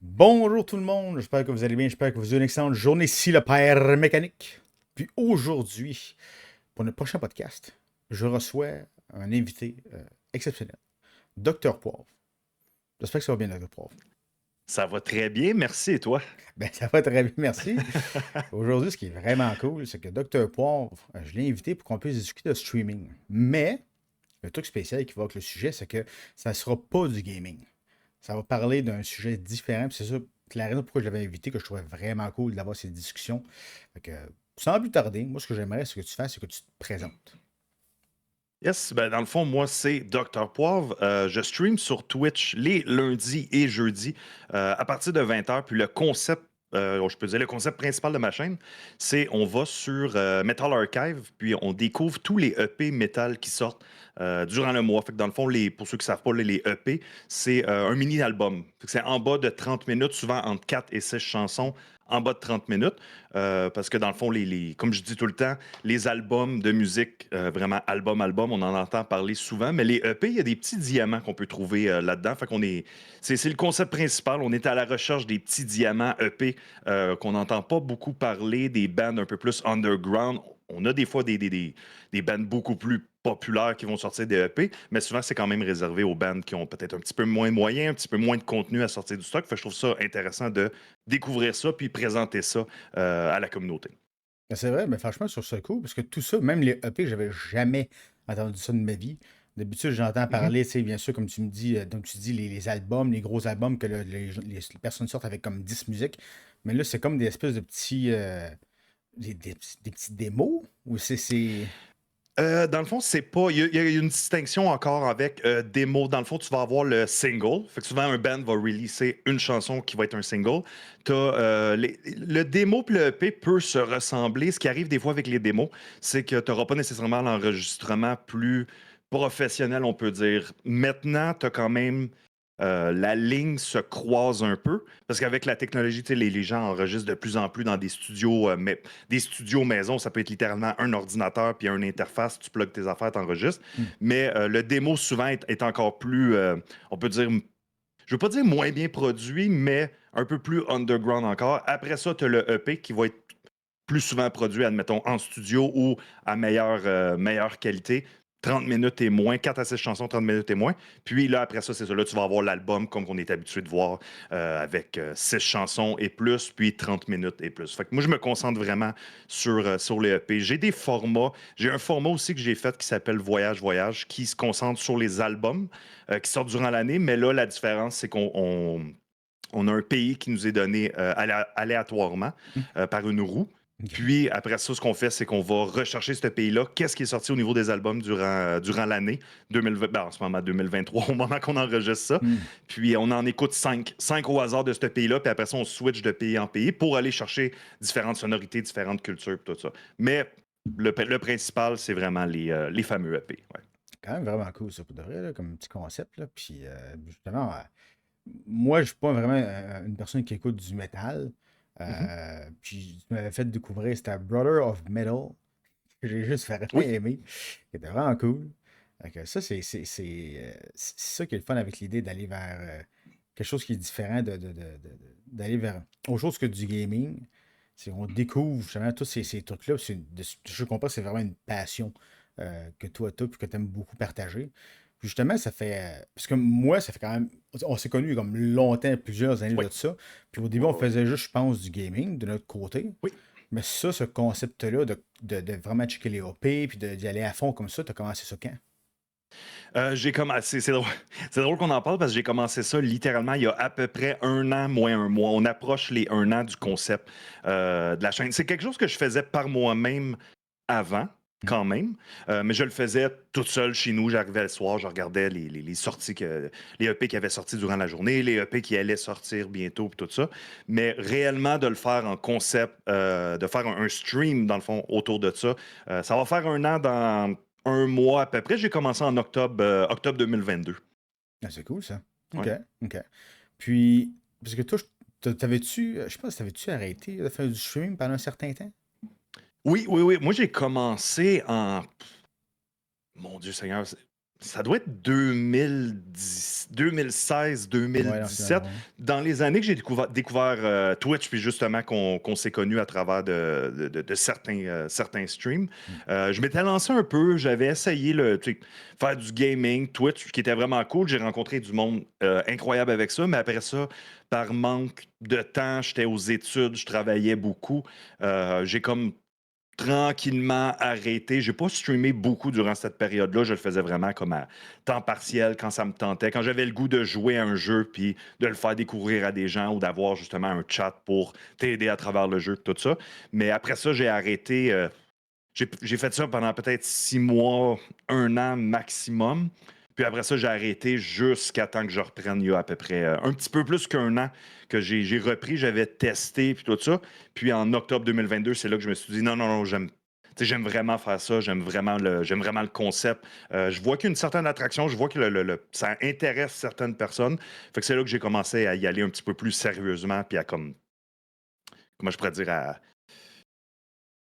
Bonjour tout le monde, j'espère que vous allez bien, j'espère que vous avez une excellente journée. Ici le père mécanique. Puis aujourd'hui, pour notre prochain podcast, je reçois un invité exceptionnel, Docteur Poivre. J'espère que ça va bien, Docteur Poivre. Ça va très bien, merci et toi? Ben, ça va très bien, merci. Aujourd'hui, ce qui est vraiment cool, c'est que Docteur Poivre, je l'ai invité pour qu'on puisse discuter de streaming. Mais, le truc spécial qui va avec le sujet, c'est que ça ne sera pas du gaming. Ça va parler d'un sujet différent. Puis c'est ça, la raison pourquoi je l'avais invité, que je trouvais vraiment cool d'avoir ces discussions. Fait que, sans plus tarder, moi, ce que j'aimerais, ce que tu fasses, c'est que tu te présentes. Yes, ben dans le fond, moi, c'est Docteur Poivre. Je stream sur Twitch les lundis et jeudis à partir de 20h. Puis le concept, je peux dire le concept principal de ma chaîne, c'est on va sur Metal Archive, puis on découvre tous les EP métal qui sortent durant le mois. Fait que dans le fond, pour ceux qui ne savent pas, les EP, c'est un mini-album. Fait que c'est en bas de 30 minutes, souvent entre 4 et 6 chansons en bas de 30 minutes. Parce que dans le fond, comme je dis tout le temps, les albums de musique, vraiment album, on en entend parler souvent, mais les EP, il y a des petits diamants qu'on peut trouver là-dedans. Fait qu'on est, c'est le concept principal. On est à la recherche des petits diamants EP qu'on n'entend pas beaucoup parler, des bands un peu plus underground. On a des fois des bands beaucoup plus populaires qui vont sortir des EP, mais souvent, c'est quand même réservé aux bands qui ont peut-être un petit peu moins de moyens, un petit peu moins de contenu à sortir du stock. Fait que je trouve ça intéressant de découvrir ça puis présenter ça à la communauté. Ben, c'est vrai, mais franchement, sur ce coup, parce que tout ça, même les EP, j'avais jamais entendu ça de ma vie. D'habitude, j'entends Mhm. parler, tu sais, bien sûr, comme tu me dis, donc tu dis les albums, les gros albums que les personnes sortent avec comme 10 musiques. Mais là, c'est comme des espèces de petits, des petits démos, ou c'est... Dans le fond, c'est pas. Il y a une distinction encore avec démo. Dans le fond, tu vas avoir le single. Fait que souvent, un band va releaser une chanson qui va être un single. Le démo puis le EP peut se ressembler. Ce qui arrive des fois avec les démos, c'est que tu n'auras pas nécessairement l'enregistrement plus professionnel, on peut dire. Maintenant, tu as quand même. La ligne se croise un peu parce qu'avec la technologie, tu sais, les gens enregistrent de plus en plus dans des studios, mais des studios maison. Ça peut être littéralement un ordinateur puis une interface. Tu plugues tes affaires, tu enregistres. Hmm. Mais le démo, souvent, est encore plus, on peut dire, je veux pas dire moins bien produit, mais un peu plus underground encore. Après ça, tu as le EP qui va être plus souvent produit, admettons, en studio ou à meilleure qualité. 30 minutes et moins, 4 à 6 chansons, 30 minutes et moins. Puis là, après ça, c'est ça. Là, tu vas avoir l'album comme on est habitué de voir avec 6 chansons et plus, puis 30 minutes et plus. Fait que moi, je me concentre vraiment sur les EP. J'ai des formats. J'ai un format aussi que j'ai fait qui s'appelle Voyage, Voyage, qui se concentre sur les albums qui sortent durant l'année. Mais là, la différence, c'est qu'on a un pays qui nous est donné aléatoirement par une roue. OK. Puis après ça, ce qu'on fait, c'est qu'on va rechercher ce pays-là. Qu'est-ce qui est sorti au niveau des albums durant l'année 2020, ben, en ce moment 2023, au moment qu'on enregistre ça. Hmm. Puis on en écoute cinq au hasard de ce pays-là. Puis après ça, on switch de pays en pays pour aller chercher différentes sonorités, différentes cultures, tout ça. Mais le principal, c'est vraiment les fameux EP. Ouais. Quand même vraiment cool, ça, pour de vrai, là, comme petit concept, là. Puis, justement, moi, je suis pas vraiment une personne qui écoute du métal. Mhm. Puis, tu m'avais fait découvrir, c'était Brother of Metal, que j'ai juste vraiment Oui. aimé, qui était vraiment cool. Fait que ça, c'est ça qui est le fun avec l'idée d'aller vers quelque chose qui est différent, d'aller vers autre chose que du gaming. C'est qu'on découvre justement tous ces trucs-là. Je comprends que c'est vraiment une passion que toi, tu as, puis que tu aimes beaucoup partager. Puis justement, ça fait. Parce que moi, ça fait quand même. On s'est connus comme longtemps, plusieurs années Oui. de ça. Puis au début, Oui, on oui. faisait juste, je pense, du gaming de notre côté. Oui. Mais ça, ce concept-là de vraiment checker les OP, puis d'y aller à fond comme ça, t'as commencé ça quand? J'ai commencé, c'est drôle, c'est drôle qu'on en parle parce que j'ai commencé ça littéralement il y a à peu près un an, moins un mois. On approche les un an du concept de la chaîne. C'est quelque chose que je faisais par moi-même avant, Hmm. quand même, mais je le faisais toute seule chez nous. J'arrivais le soir, je regardais les sorties, les EP qui avaient sorti durant la journée, les EP qui allaient sortir bientôt, puis tout ça. Mais réellement, de le faire en concept, de faire un stream, dans le fond, autour de ça, ça va faire un an dans un mois à peu près. J'ai commencé en octobre 2022. Ah, c'est cool ça. OK, Ouais. OK. Puis, parce que toi, t'avais-tu, je sais pas si t'avais-tu arrêté de faire du streaming pendant un certain temps? Oui, oui, oui. Moi, j'ai commencé en. Mon Dieu Seigneur. Ça doit être 2016, Ouais, dans ces 2017. environs-là. Dans les années que j'ai découvert Twitch, puis justement qu'on s'est connus à travers de certains streams, Mm. je m'étais lancé un peu, j'avais essayé tu sais, faire du gaming, Twitch, qui était vraiment cool. J'ai rencontré du monde incroyable avec ça, mais après ça, par manque de temps, j'étais aux études, je travaillais beaucoup. J'ai comme tranquillement arrêté. J'ai pas streamé beaucoup durant cette période-là. Je le faisais vraiment comme à temps partiel quand ça me tentait, quand j'avais le goût de jouer à un jeu puis de le faire découvrir à des gens ou d'avoir justement un chat pour t'aider à travers le jeu, tout ça. Mais après ça, j'ai arrêté. J'ai fait ça pendant peut-être 6 mois, un an maximum. Puis après ça, j'ai arrêté jusqu'à temps que je reprenne il y a à peu près un petit peu plus qu'un an que j'ai repris. J'avais testé puis tout ça. Puis en octobre 2022, c'est là que je me suis dit non, non, non, j'aime. Tu sais, j'aime vraiment faire ça, j'aime vraiment le concept. Je vois qu'il y a une certaine attraction, je vois que ça intéresse certaines personnes. Fait que c'est là que j'ai commencé à y aller un petit peu plus sérieusement, puis à comme, comment je pourrais dire,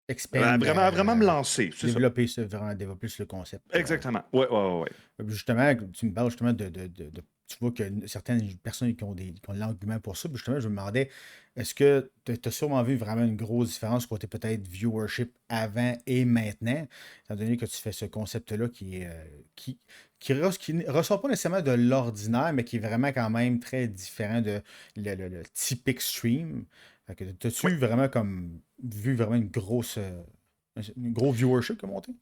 Expand, vraiment me lancer, c'est ça. développer ça, vraiment développer le concept. Exactement. Ouais, ouais, ouais, ouais. Justement, tu me parles justement tu vois que certaines personnes qui ont l'argument pour ça. Puis justement, je me demandais, est-ce que tu as sûrement vu vraiment une grosse différence côté peut-être viewership avant et maintenant, étant donné que tu fais ce concept-là qui ne ressort pas nécessairement de l'ordinaire, mais qui est vraiment quand même très différent de le typique stream. Fait que Oui. t'as-tu vraiment comme vu vraiment une gros viewership qui a monté?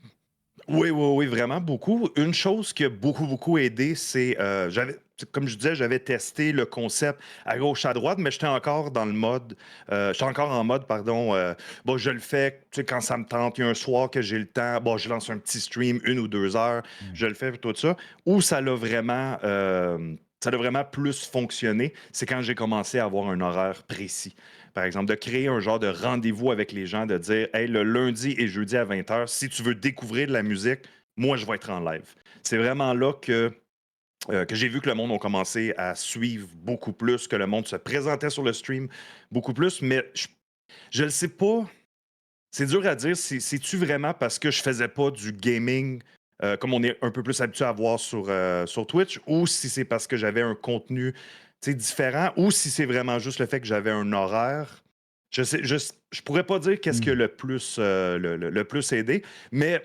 Oui, oui, oui, vraiment beaucoup. Une chose qui a beaucoup, beaucoup aidé, c'est, comme je disais, j'avais testé le concept à gauche, à droite, mais j'étais encore en mode, pardon, bon, je le fais, tu sais, quand ça me tente, il y a un soir que j'ai le temps, bon, je lance un petit stream, 1 ou 2 heures, Hmm. je le fais, tout ça. Où ça a vraiment plus fonctionné, c'est quand j'ai commencé à avoir un horaire précis. Par exemple, de créer un genre de rendez-vous avec les gens, de dire, hey, le lundi et jeudi à 20 h, si tu veux découvrir de la musique, moi, je vais être en live. C'est vraiment là que j'ai vu que le monde a commencé à suivre beaucoup plus, que le monde se présentait sur le stream beaucoup plus, mais je ne sais pas. C'est dur à dire. C'est-tu vraiment parce que je faisais pas du gaming comme on est un peu plus habitué à voir sur Twitch, ou si c'est parce que j'avais un contenu différent, ou si c'est vraiment juste le fait que j'avais un horaire. Je pourrais pas dire qu'est-ce qui a Hmm. le plus aidé, mais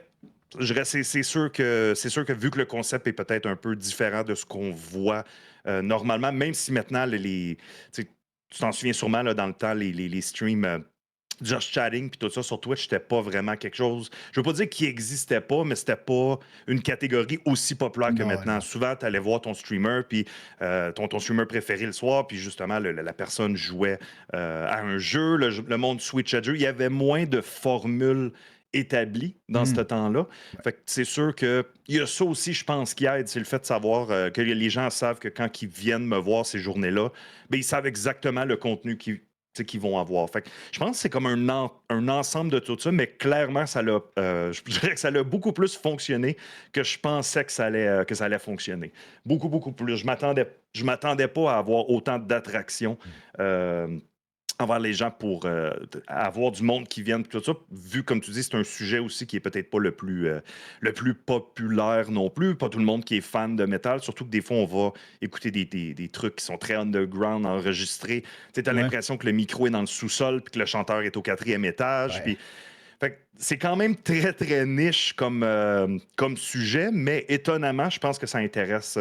c'est sûr que vu que le concept est peut-être un peu différent de ce qu'on voit normalement, même si maintenant tu sais, tu t'en souviens sûrement là, dans le temps, les streams. Just chatting puis tout ça sur Twitch, c'était pas vraiment quelque chose. Je veux pas dire qu'il existait pas, mais c'était pas une catégorie aussi populaire que Non, maintenant. non. Souvent, tu allais voir ton streamer, puis ton streamer préféré le soir, puis justement, la personne jouait à un jeu, le monde switchait de jeu. Il y avait moins de formules établies dans ce Hmm. temps-là. Ouais. Fait que c'est sûr que il y a ça aussi, je pense, qui aide, c'est le fait de savoir que les gens savent que quand ils viennent me voir ces journées-là, ben, ils savent exactement le contenu qu'ils vont avoir. Fait que je pense que c'est comme un ensemble de tout ça, mais clairement, je dirais que ça a beaucoup plus fonctionné que je pensais que ça allait fonctionner. Beaucoup, beaucoup plus. Je m'attendais pas à avoir autant d'attractions euh, envers les gens pour avoir du monde qui vienne, tout ça. Vu, comme tu dis, c'est un sujet aussi qui est peut-être pas le plus populaire non plus. Pas tout le monde qui est fan de métal, surtout que des fois, on va écouter des trucs qui sont très underground, enregistrés. Tu as Ouais. l'impression que le micro est dans le sous-sol, puis que le chanteur est au 4e étage. Ouais. Puis fait que c'est quand même très, très niche comme sujet, mais étonnamment, je pense que ça intéresse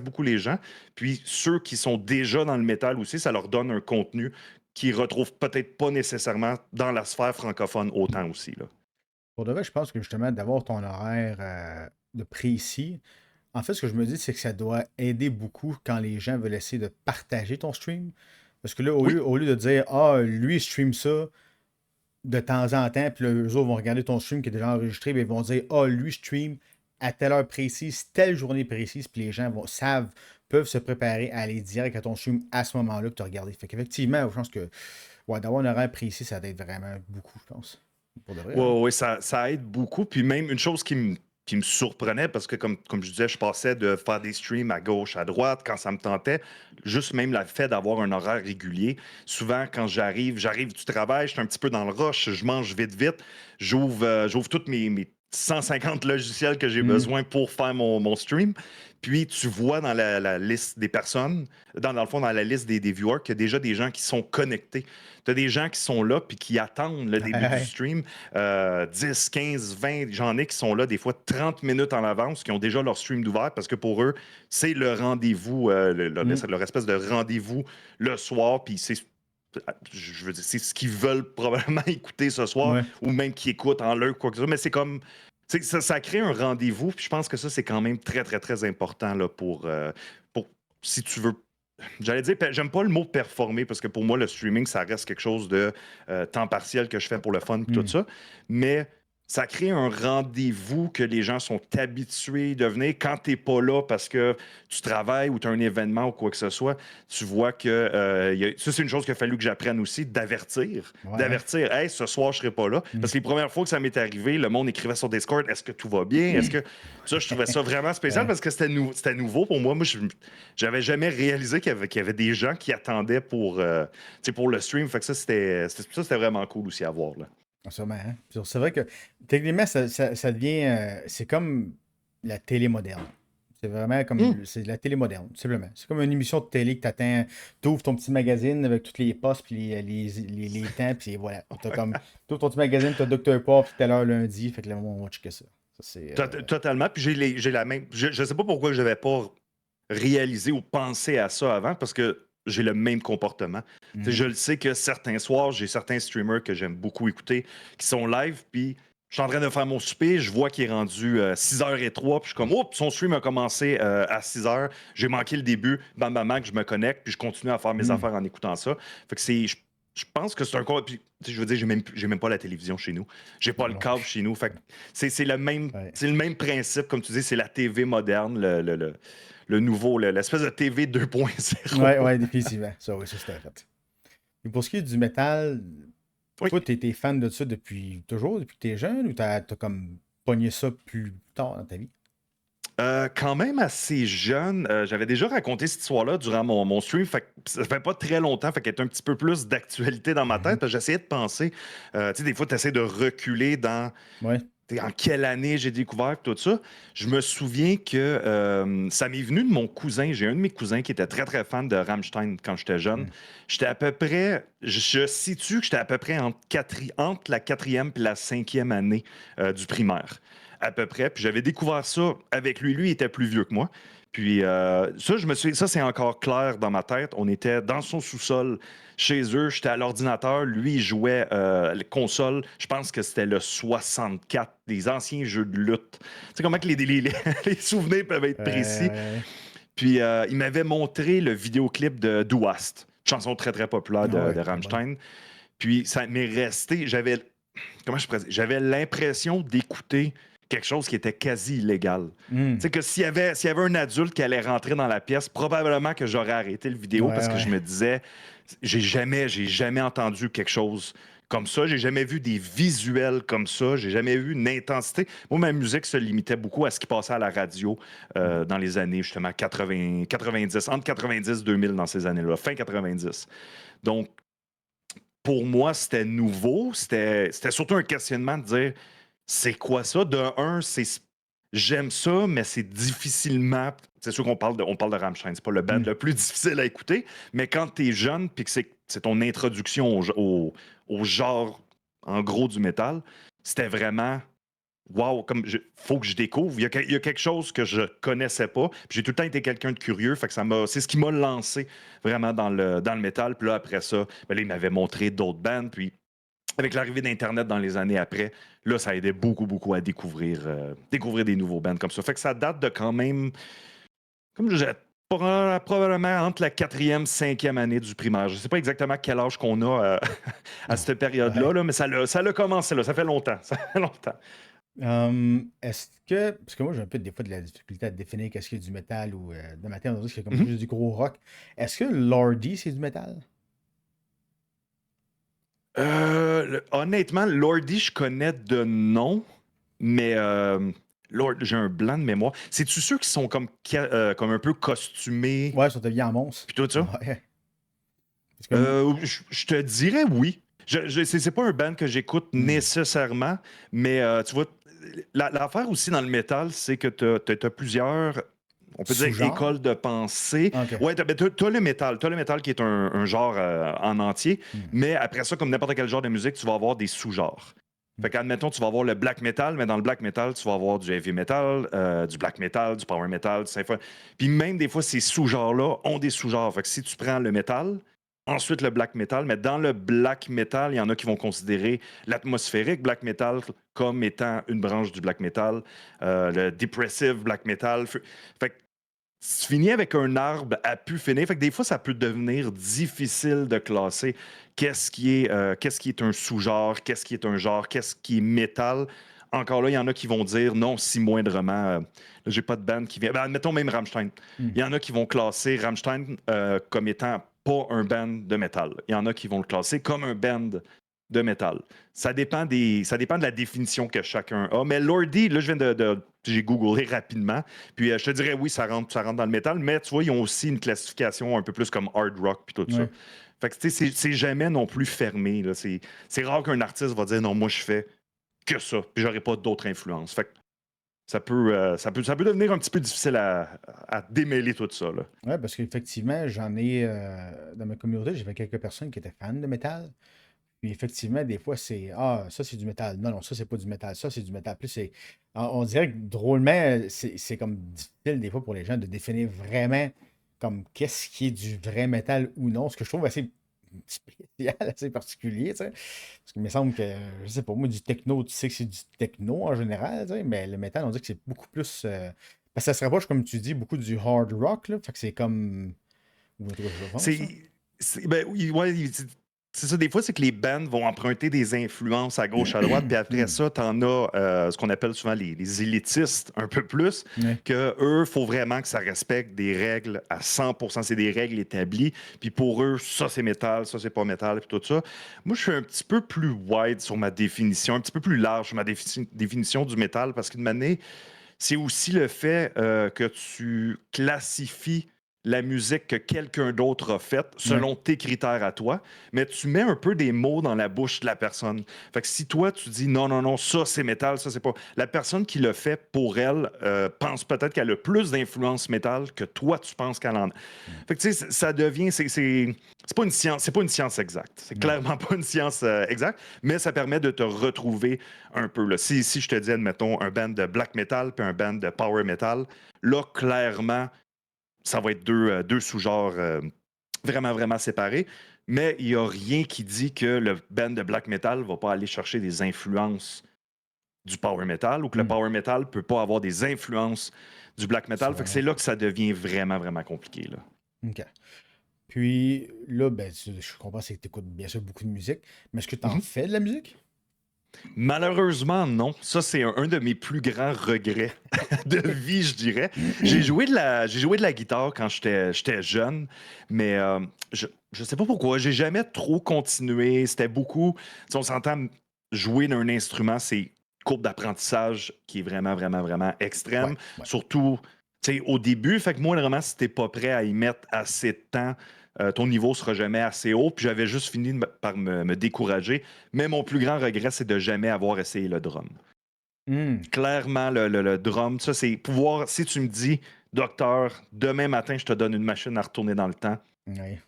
beaucoup les gens. Puis ceux qui sont déjà dans le métal aussi, ça leur donne un contenu qu'ils retrouvent peut-être pas nécessairement dans la sphère francophone autant aussi, là. Pour de vrai, je pense que justement, d'avoir ton horaire de précis, en fait, ce que je me dis, c'est que ça doit aider beaucoup quand les gens veulent essayer de partager ton stream. Parce que là, au Oui, lieu, au lieu de dire, ah, lui, il stream ça de temps en temps, puis là, eux autres vont regarder ton stream qui est déjà enregistré, mais ils vont dire, ah, lui, stream à telle heure précise, telle journée précise, puis les gens peuvent se préparer à aller direct à ton stream à ce moment-là que tu as regardé. Fait qu'effectivement, je pense que ouais, d'avoir un horaire précis, ça aide vraiment beaucoup, je pense. Pour de vrai, ouais, hein. ouais, ouais, ça aide beaucoup. Puis même une chose qui me surprenait, parce que comme je disais, je passais de faire des streams à gauche, à droite, quand ça me tentait, juste même le fait d'avoir un horaire régulier. Souvent, quand j'arrive du travail, je suis un petit peu dans le rush, je mange vite, vite, j'ouvre toutes 150 logiciels que j'ai Hmm. besoin pour faire mon stream. Puis tu vois dans la liste des personnes, dans le fond, dans la liste des viewers, qu'il y a déjà des gens qui sont connectés. Tu as des gens qui sont là puis qui attendent le Ouais, début du ouais. stream. 10, 15, 20, j'en ai qui sont là des fois 30 minutes en avance, qui ont déjà leur stream d'ouvert parce que pour eux, c'est le rendez-vous, Hmm. leur espèce de rendez-vous le soir. Puis je veux dire, c'est ce qu'ils veulent probablement écouter ce soir Ouais. ou même qu'ils écoutent en l'heure, quoi que ce soit. Mais c'est comme ça crée un rendez-vous, puis je pense que ça, c'est quand même très, très, très important là, pour si tu veux. J'allais dire, j'aime pas le mot performer parce que pour moi, le streaming, ça reste quelque chose de temps partiel que je fais pour le fun et tout Hmm. ça. Mais ça crée un rendez-vous que les gens sont habitués de venir quand t'es pas là parce que tu travailles ou tu as un événement ou quoi que ce soit. Tu vois que ça, c'est une chose qu'il a fallu que j'apprenne aussi, d'avertir. Ouais, ouais. D'avertir, hey, ce soir, je serai pas là. Hmm. Parce que les premières fois que ça m'est arrivé, le monde écrivait sur Discord, est-ce que tout va bien? Est-ce que. Ça, je trouvais ça vraiment spécial Ouais. parce que c'était nouveau pour moi. Moi, j'avais jamais réalisé qu'il y avait des gens qui attendaient pour le stream. Fait que ça, c'était vraiment cool aussi à voir, là. Ah, sûrement, hein. C'est vrai que techniquement, ça devient. C'est comme la télé moderne. C'est vraiment Hmm. comme. C'est la télé moderne, tout simplement. C'est comme une émission de télé que t'attends. T'ouvres ton petit magazine avec toutes les postes, puis les temps, puis voilà. T'as comme. T'ouvres ton petit magazine, t'as Dr. Pop, puis t'as l'heure lundi. Fait que là, on va checker ça. Ça, c'est. Totalement. Puis j'ai la même. Je sais pas pourquoi je n'avais pas réalisé ou pensé à ça avant, parce que j'ai le même comportement. Tu sais, Mhm. je le sais que certains soirs, j'ai certains streamers que j'aime beaucoup écouter qui sont live, puis je suis en train de faire mon souper, je vois qu'il est rendu 6h03, puis je suis comme, oups, son stream a commencé à 6h, j'ai manqué le début, bam, bam, bam, que je me connecte, puis je continue à faire mes Mhm. affaires en écoutant ça. Fait que je pense que c'est un. Puis, tu sais, je veux dire, j'ai même pas la télévision chez nous. J'ai pas le Non câble plus. chez nous. Fait que c'est le même, Ouais. c'est le même principe, comme tu dis, c'est la TV moderne, le nouveau, l'espèce de TV 2.0. Ouais, ouais, définitivement. Ça, oui, ça, c'était fait. Et pour ce qui est du métal, Oui. toi, t'es fan de ça depuis toujours, depuis que t'es jeune, ou t'as comme pogné ça plus tard dans ta vie? Quand même assez jeune. J'avais déjà raconté cette histoire-là durant mon stream. Fait que ça fait pas très longtemps. Fait qu'elle est un petit peu plus d'actualité dans ma tête. Mhm. Parce que j'essayais de penser. Tu sais, des fois, tu essaies de reculer dans Ouais. en quelle année j'ai découvert tout ça. Je me souviens que ça m'est venu de mon cousin. J'ai un de mes cousins qui était très, très fan de Rammstein quand j'étais jeune. Mhm. J'étais à peu près, je situe que j'étais à peu près entre la quatrième et la cinquième année du primaire, à peu près. Puis j'avais découvert ça avec lui. Lui, il était plus vieux que moi. Puis ça, c'est encore clair dans ma tête. On était dans son sous-sol chez eux. J'étais à l'ordinateur. Lui, il jouait les consoles. Je pense que c'était le 64, des anciens jeux de lutte. Tu sais comment que les souvenirs peuvent être précis. Ouais. Puis il m'avait montré le vidéoclip de Do Wast, chanson très très populaire Ah de ouais, très bonne. Rammstein. Puis ça m'est resté. Comment je pourrais dire? J'avais l'impression d'écouter quelque chose qui était quasi illégal. Tu Mhm. sais que s'il y avait un adulte qui allait rentrer dans la pièce, probablement que j'aurais arrêté le vidéo Ouais, parce que je ouais. me disais, j'ai jamais entendu quelque chose comme ça. J'ai jamais vu des visuels comme ça. J'ai jamais vu une intensité. Moi, ma musique se limitait beaucoup à ce qui passait à la radio Mhm. dans les années justement 80, 90, entre 90 et 2000 dans ces années-là, fin 90. Donc, pour moi, c'était nouveau. C'était surtout un questionnement de dire c'est quoi ça? De un, j'aime ça, mais c'est difficilement. C'est sûr on parle de Rammstein, c'est pas le band Mhm. le plus difficile à écouter, mais quand tu es jeune puis que c'est ton introduction au genre, en gros, du métal, c'était vraiment wow, faut que je découvre. Il y a quelque chose que je connaissais pas. Puis j'ai tout le temps été quelqu'un de curieux, fait que c'est ce qui m'a lancé vraiment dans le métal. Puis là, après ça, ben là, il m'avait montré d'autres bands. Puis avec l'arrivée d'Internet dans les années après, là, ça aidait beaucoup, beaucoup à découvrir des nouveaux bands comme ça. Fait que ça date de quand même, comme je disais, probablement entre la quatrième, cinquième année du primaire. Je sais pas exactement quel âge qu'on a à cette période-là, Ouais. là, mais ça l'a commencé là. Ça fait longtemps. Ça fait longtemps. Est-ce que. Parce que moi, j'ai un peu des fois de la difficulté à définir qu'est-ce qui est du métal ou de matin, on dirait que c'est comme Mhm. plus du gros rock. Est-ce que Lordi, c'est du métal? Honnêtement, Lordi, je connais de nom, mais Lord, j'ai un blanc de mémoire. C'est-tu ceux qui sont comme un peu costumés, Ouais, ils sont habillés en monstre. puis tout ça? Ouais. Parce que. Je te dirais oui. C'est pas un band que j'écoute Hmm. nécessairement, mais tu vois, l'affaire aussi dans le métal, c'est que tu as plusieurs, on peut dire, Sous-genre? écoles de pensée. OK. Ouais, t'as le métal. T'as le métal qui est un genre en entier. Hmm. Mais après ça, comme n'importe quel genre de musique, tu vas avoir des sous-genres. Hmm. Fait qu'admettons, tu vas avoir le black metal, mais dans le black metal, tu vas avoir du heavy metal, du black metal, du power metal, du symphony. Puis même des fois, ces sous-genres-là ont des sous-genres. Fait que si tu prends le métal, ensuite le black metal, mais dans le black metal, il y en a qui vont considérer l'atmosphérique black metal comme étant une branche du black metal, le depressive black metal. Fait que tu finis avec un arbre à pu finir. Fait que des fois, ça peut devenir difficile de classer qu'est-ce qui est un sous-genre, qu'est-ce qui est un genre, qu'est-ce qui est métal. Encore là, il y en a qui vont dire non, si moindrement. Là, j'ai pas de band qui vient. Ben, admettons même Rammstein. Hmm. Il y en a qui vont classer Rammstein comme étant pas un band de métal. Il y en a qui vont le classer comme un band de métal. Ça dépend de la définition que chacun a. Mais Lordi, là, j'ai googlé rapidement. Puis je te dirais, oui, ça rentre dans le métal, mais tu vois, ils ont aussi une classification un peu plus comme hard rock puis tout ça. Ouais. Fait que tu sais, c'est jamais non plus fermé. Là. C'est rare qu'un artiste va dire non, moi je fais que ça, puis j'aurai pas d'autres influences. Fait que ça peut devenir un petit peu difficile à démêler tout ça. Là. Ouais, parce qu'effectivement, j'en ai dans ma communauté, j'avais quelques personnes qui étaient fans de métal. Puis effectivement, des fois, c'est ah, ça c'est du métal. Non, non, ça c'est pas du métal. Ça c'est du métal. Plus c'est. On dirait que drôlement, c'est comme difficile des fois pour les gens de définir vraiment comme qu'est-ce qui est du vrai métal ou non. Ce que je trouve assez spécial, assez particulier, tu sais. Parce qu'il me semble que, je sais pas, moi, du techno, tu sais que c'est du techno en général, tu sais, mais le métal, on dirait que c'est beaucoup plus. Parce que ça se rapproche, comme tu dis, beaucoup du hard rock, là. Fait que c'est comme. Ou en tout cas, je pense, ça. Ben oui, ouais, c'est ça. Des fois, c'est que les bands vont emprunter des influences à gauche, à droite, puis après Hmm. ça, t'en as ce qu'on appelle souvent les élitistes, un peu plus, Ouais. que eux, faut vraiment que ça respecte des règles à 100%. C'est des règles établies. Puis pour eux, ça c'est métal, ça c'est pas métal, puis tout ça. Moi, je suis un petit peu plus wide sur ma définition, un petit peu plus large sur ma définition du métal, parce qu'une manière, c'est aussi le fait que tu classifies la musique que quelqu'un d'autre a faite Ouais. selon tes critères à toi, mais tu mets un peu des mots dans la bouche de la personne. Fait que si toi, tu dis non, non, non, ça c'est métal, ça c'est pas. La personne qui le fait pour elle pense peut-être qu'elle a plus d'influence métal que toi, tu penses qu'elle en a. Hmm. Fait que tu sais, ça devient. C'est pas une science, c'est pas une science exacte. C'est Non. clairement pas une science exacte, mais ça permet de te retrouver un peu. Là. Si je te dis, admettons, un band de black metal puis un band de power metal, là, clairement, ça va être deux sous-genres vraiment, vraiment séparés. Mais il n'y a rien qui dit que le band de black metal ne va pas aller chercher des influences du power metal ou que le Hmm. power metal ne peut pas avoir des influences du black metal. Fait que c'est Différent. là que ça devient vraiment, vraiment compliqué. Là. OK. Puis là, ben, je comprends c'est que tu écoutes bien sûr beaucoup de musique, mais est-ce que tu en Mhm. fais de la musique? Malheureusement, non. Ça, c'est un de mes plus grands regrets de vie, je dirais. J'ai joué de la guitare quand j'étais jeune, mais je sais pas pourquoi. J'ai jamais trop continué. C'était beaucoup. Si on s'entend jouer d'un instrument, c'est une courbe d'apprentissage qui est vraiment, vraiment, vraiment Ouais, extrême. ouais. Surtout, tu sais, au début. Fait que moi, vraiment, si t'es pas prêt à y mettre assez de temps, ton niveau sera jamais assez haut. Puis j'avais juste fini par me décourager. Mais mon plus grand regret, c'est de jamais avoir essayé le drum. Hmm. Clairement, le drum, ça, c'est pouvoir. Si tu me dis, docteur, demain matin, je te donne une machine à retourner dans le temps, Ouais.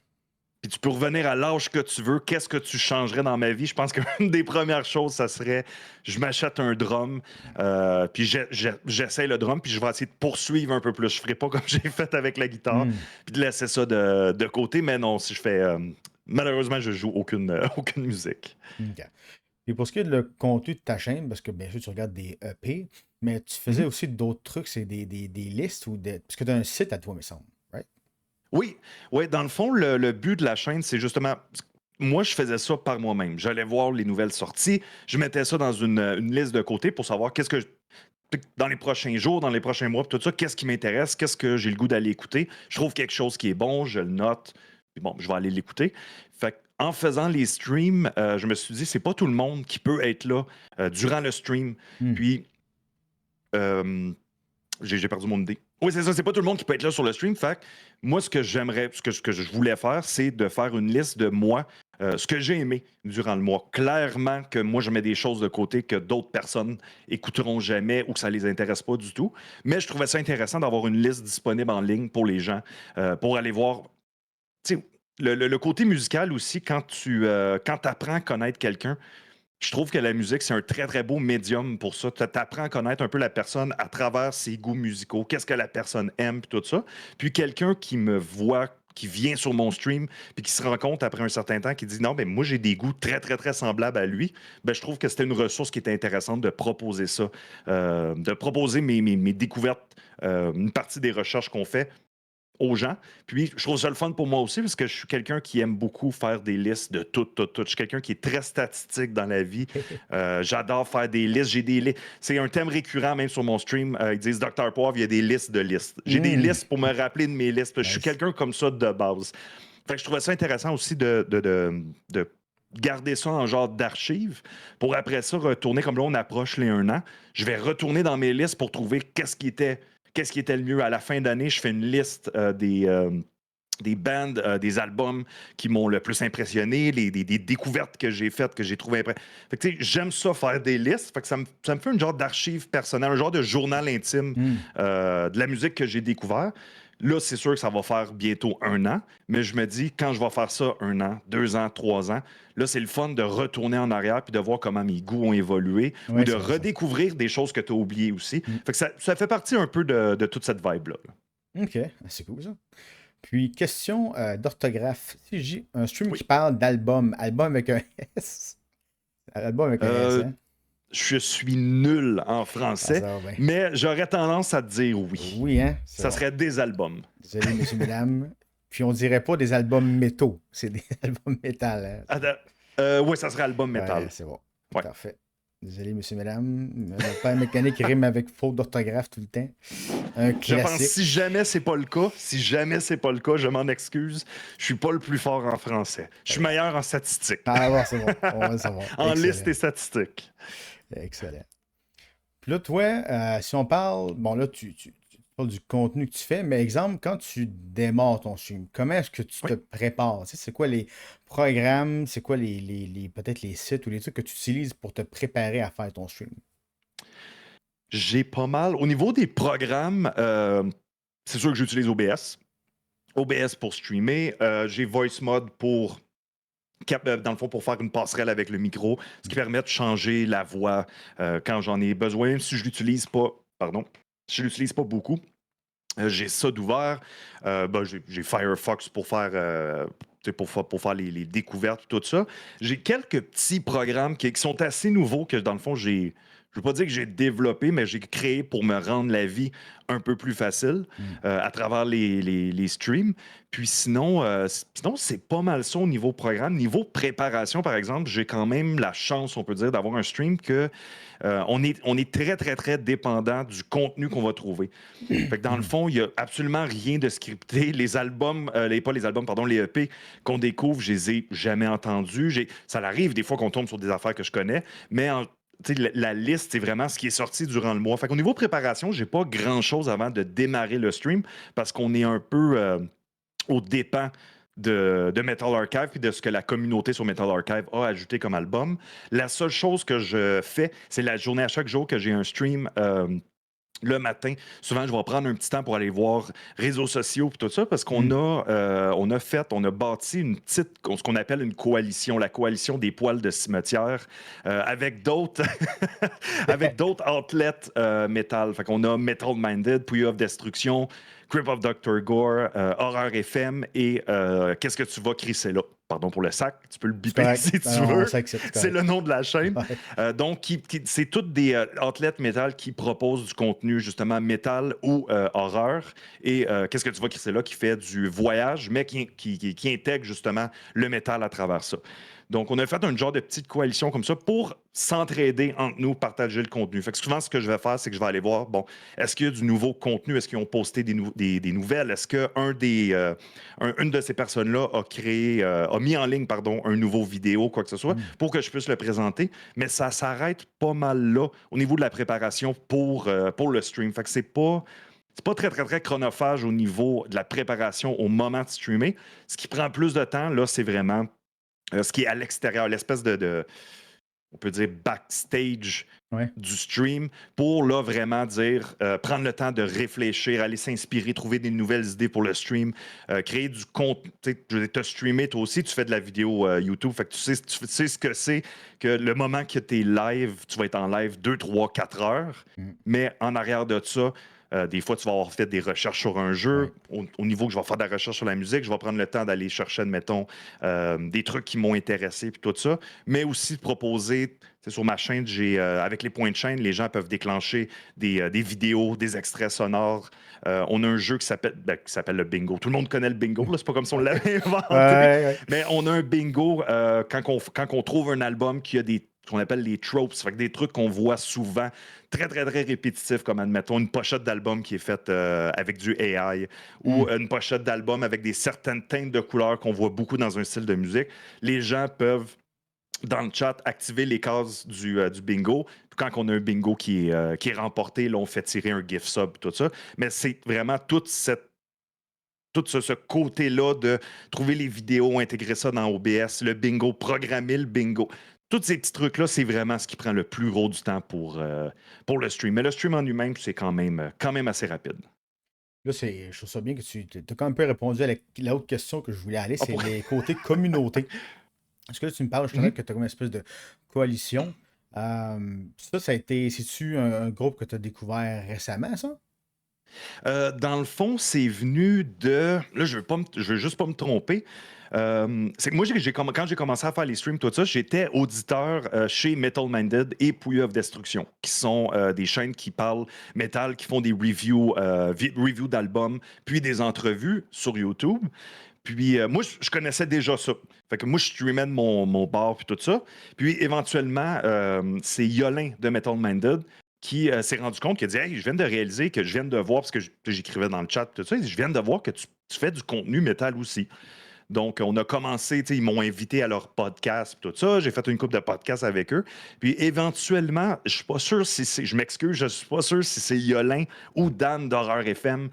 puis tu peux revenir à l'âge que tu veux, qu'est-ce que tu changerais dans ma vie? Je pense qu'une des premières choses, ça serait je m'achète un drum, puis j'essaie le drum, puis je vais essayer de poursuivre un peu plus. Je ferai pas comme j'ai fait avec la guitare, Hmm. puis de laisser ça de côté. Mais non, si je fais. Malheureusement, je joue aucune, aucune musique. OK. Et pour ce qui est de le contenu de ta chaîne, parce que bien sûr, tu regardes des EP, mais tu faisais Mhm. aussi d'autres trucs, c'est des listes ou des. Parce que tu as un site à toi, me semble. Right? Oui, oui, dans le fond, le but de la chaîne, c'est justement. Moi, je faisais ça par moi-même. J'allais voir les nouvelles sorties, je mettais ça dans une liste de côté pour savoir qu'est-ce que. Dans les prochains jours, dans les prochains mois, puis tout ça, qu'est-ce qui m'intéresse, qu'est-ce que j'ai le goût d'aller écouter. Je trouve quelque chose qui est bon, je le note, puis bon, je vais aller l'écouter. Fait que, en faisant les streams, je me suis dit, c'est pas tout le monde qui peut être là durant le stream. Hmm. Puis, euh, j'ai perdu mon idée. Oui, c'est ça, c'est pas tout le monde qui peut être là sur le stream. Fait que moi, ce que je voulais faire, c'est de faire une liste de moi ce que j'ai aimé durant le mois. Clairement que moi, je mets des choses de côté que d'autres personnes écouteront jamais ou que ça les intéresse pas du tout. Mais je trouvais ça intéressant d'avoir une liste disponible en ligne pour les gens, pour aller voir. Tu sais, le côté musical aussi, quand apprends à connaître quelqu'un, je trouve que la musique, c'est un très, très beau médium pour ça. Tu apprends à connaître un peu la personne à travers ses goûts musicaux, qu'est-ce que la personne aime, puis tout ça. Puis quelqu'un qui me voit, qui vient sur mon stream, puis qui se rend compte après un certain temps, qui dit non, mais moi, j'ai des goûts très, très, très semblables à lui. Ben, je trouve que c'était une ressource qui était intéressante de proposer ça, de proposer mes découvertes, une partie des recherches qu'on fait aux gens. Puis je trouve ça le fun pour moi aussi parce que je suis quelqu'un qui aime beaucoup faire des listes de tout, tout, tout. Je suis quelqu'un qui est très statistique dans la vie. J'adore faire des listes. J'ai des listes. C'est un thème récurrent même sur mon stream. Ils disent Dr. Poivre, il y a des listes de listes. J'ai des Hmm, listes pour me rappeler de mes listes. Je suis nice. quelqu'un comme ça de base. Fait que je trouvais ça intéressant aussi de garder ça en genre d'archives pour après ça retourner, comme là on approche les 1 an, je vais retourner dans mes listes pour trouver qu'est-ce qui était le mieux. À la fin d'année, je fais une liste des bands, des albums qui m'ont le plus impressionné, des découvertes que j'ai faites, que j'ai trouvées impressionnantes. Fait que, tu sais, j'aime ça faire des listes. Fait que ça me fait un genre d'archive personnelle, un genre de journal intime Hmm, de la musique que j'ai découvert. Là, c'est sûr que ça va faire bientôt 1 an, mais je me dis, quand je vais faire ça 1 an, 2 ans, 3 ans, là, c'est le fun de retourner en arrière puis de voir comment mes goûts ont évolué ou ouais, de c'est vrai ça. redécouvrir des choses que tu as oubliées aussi. Hmm, Fait que ça fait partie un peu de toute cette vibe-là. ok, c'est cool ça. Puis, question d'orthographe. Si j'ai un stream qui Oui. parle d'album, album avec un S, album avec un S, Euh, hein? je suis nul en Ah, français, ça va bien. mais j'aurais tendance à te dire oui. Oui, hein? C'est Ça bon. serait des albums. Désolé, messieurs, mesdames. Puis, on dirait pas des albums métaux, c'est des albums métal, hein? Attends. Oui, ça serait album Ouais, métal. c'est bon. Ouais. Parfait. Désolé, messieurs, mesdames. Notre père mécanique rime avec faute d'orthographe tout le temps. Un Je pense classique. si jamais c'est pas le cas, si jamais c'est pas le cas, je m'en excuse. Je suis pas le plus fort en français. Je suis meilleur en statistiques. Ah, bon, c'est bon. On va le savoir. En liste Excellent. et statistiques. Excellent. Puis là, toi, si on parle, bon là, tu parles du contenu que tu fais, mais exemple, quand tu démarres ton stream, comment est-ce que tu te Oui. prépares? Tu sais, c'est quoi les programmes, c'est quoi peut-être les sites ou les trucs que tu utilises pour te préparer à faire ton stream? J'ai pas mal. Au niveau des programmes, c'est sûr que j'utilise OBS. OBS pour streamer. J'ai Voice Mode pour dans le fond, pour faire une passerelle avec le micro, ce qui permet de changer la voix quand j'en ai besoin, même si je l'utilise pas, pardon, si je l'utilise pas beaucoup. J'ai ça d'ouvert. J'ai Firefox pour faire, tu sais, pour faire les découvertes, tout ça. J'ai quelques petits programmes qui sont assez nouveaux que, dans le fond, je ne veux pas dire que j'ai développé, mais j'ai créé pour me rendre la vie un peu plus facile Hmm. à travers les streams. Puis sinon, c'est pas mal ça au niveau programme. Niveau préparation, par exemple, j'ai quand même la chance, on peut dire, d'avoir un stream que on est très, très, très dépendant du contenu qu'on va trouver. Fait que dans le Mhm. fond, il n'y a absolument rien de scripté. Les albums, pas les albums, pardon, les EP qu'on découvre, je les ai jamais entendus. Ça arrive des fois qu'on tombe sur des affaires que je connais, mais tu sais, la liste, c'est vraiment ce qui est sorti durant le mois. Fait qu'au niveau préparation, j'ai pas grand-chose avant de démarrer le stream parce qu'on est un peu aux dépens de Metal Archive et de ce que la communauté sur Metal Archive a ajouté comme album. La seule chose que je fais, c'est la journée à chaque jour que j'ai un stream. Le matin, souvent, je vais prendre un petit temps pour aller voir réseaux sociaux et tout ça, parce qu'on Hmm. on a bâti ce qu'on appelle une coalition, la coalition des poils de cimetière, avec d'autres, avec d'autres outlets métal. Fait qu'on a Metal Minded, Puyo of Destruction, Grip of Dr. Gore, Horreur FM et Qu'est-ce que tu vas crisser là? Pardon pour le sac, tu peux le C'est biper correct. si Non, tu non, on veux. s'accepte, c'est C'est correct. le nom de la chaîne. Ouais. Donc, c'est toutes des athlètes métal qui proposent du contenu justement métal ou horreur. Et qu'est-ce que tu vois qui c'est là qui fait du voyage, mais qui intègre justement le métal à travers ça. Donc, on a fait un genre de petite coalition comme ça pour s'entraider entre nous, partager le contenu. Fait que souvent, ce que je vais faire, c'est que je vais aller voir, bon, est-ce qu'il y a du nouveau contenu? Est-ce qu'ils ont posté des nouvelles? Est-ce une de ces personnes-là a mis en ligne, pardon, un nouveau vidéo, quoi que ce soit, Hmm. pour que je puisse le présenter? Mais ça s'arrête pas mal là au niveau de la préparation pour le stream. Fait que c'est pas très, très, très chronophage au niveau de la préparation au moment de streamer. Ce qui prend plus de temps, là, c'est vraiment ce qui est à l'extérieur, l'espèce on peut dire, backstage Ouais. du stream pour là vraiment dire, prendre le temps de réfléchir, aller s'inspirer, trouver des nouvelles idées pour le stream, créer du contenu. Tu as streamé toi aussi, tu fais de la vidéo YouTube, fait que tu sais ce que c'est que le moment que tu es live, tu vas être en live 2, 3, 4 heures, Mm. mais en arrière de ça, des fois, tu vas avoir fait des recherches sur un jeu. Ouais. Au niveau que je vais faire de la recherche sur la musique, je vais prendre le temps d'aller chercher, admettons, des trucs qui m'ont intéressé, puis tout ça. Mais aussi de proposer, sur ma chaîne, avec les points de chaîne, les gens peuvent déclencher des vidéos, des extraits sonores. On a un jeu qui s'appelle le bingo. Tout le monde connaît le bingo, là, c'est pas comme si on l'avait inventé. Ouais, ouais. Mais on a un bingo quand on trouve un album qui a ce qu'on appelle les tropes, fait que des trucs qu'on voit souvent, très, très, très répétitifs, comme admettons une pochette d'album qui est faite avec du AI ou Mm. une pochette d'album avec des certaines teintes de couleurs qu'on voit beaucoup dans un style de musique. Les gens peuvent, dans le chat, activer les cases du bingo. Puis quand on a un bingo qui est remporté, là, on fait tirer un gift sub, tout ça. Mais c'est vraiment tout ce côté-là de trouver les vidéos, intégrer ça dans OBS, le bingo, programmer le bingo. Tous ces petits trucs-là, c'est vraiment ce qui prend le plus gros du temps pour le stream. Mais le stream en lui-même, c'est quand même assez rapide. Là, je trouve ça bien que tu as quand même un peu répondu à l'autre question que je voulais aller, Ah, c'est les côtés communauté. Parce que là, tu me parles justement Mhm. que tu as comme une espèce de coalition. Ça a été. C'est-tu un groupe que tu as découvert récemment, ça? Dans le fond, c'est venu de. Là, je veux juste pas me tromper. C'est que moi, quand j'ai commencé à faire les streams, tout ça, j'étais auditeur chez Metal Minded et Pouilleux of Destruction, qui sont des chaînes qui parlent métal, qui font des reviews d'albums, puis des entrevues sur YouTube. Puis moi, je connaissais déjà ça. Fait que moi, je streamais de mon bar puis tout ça. Puis éventuellement, c'est Yolin de Metal Minded qui s'est rendu compte, qui a dit Hey, je viens de réaliser que je viens de voir, parce que j'écrivais dans le chat, tout ça, il dit, je viens de voir que tu fais du contenu métal aussi. Donc, on a commencé, ils m'ont invité à leur podcast, tout ça. J'ai fait une couple de podcasts avec eux. Puis, éventuellement, je suis pas sûr si c'est, je m'excuse, je suis pas sûr si c'est Yolin ou Dan d'Horreur FM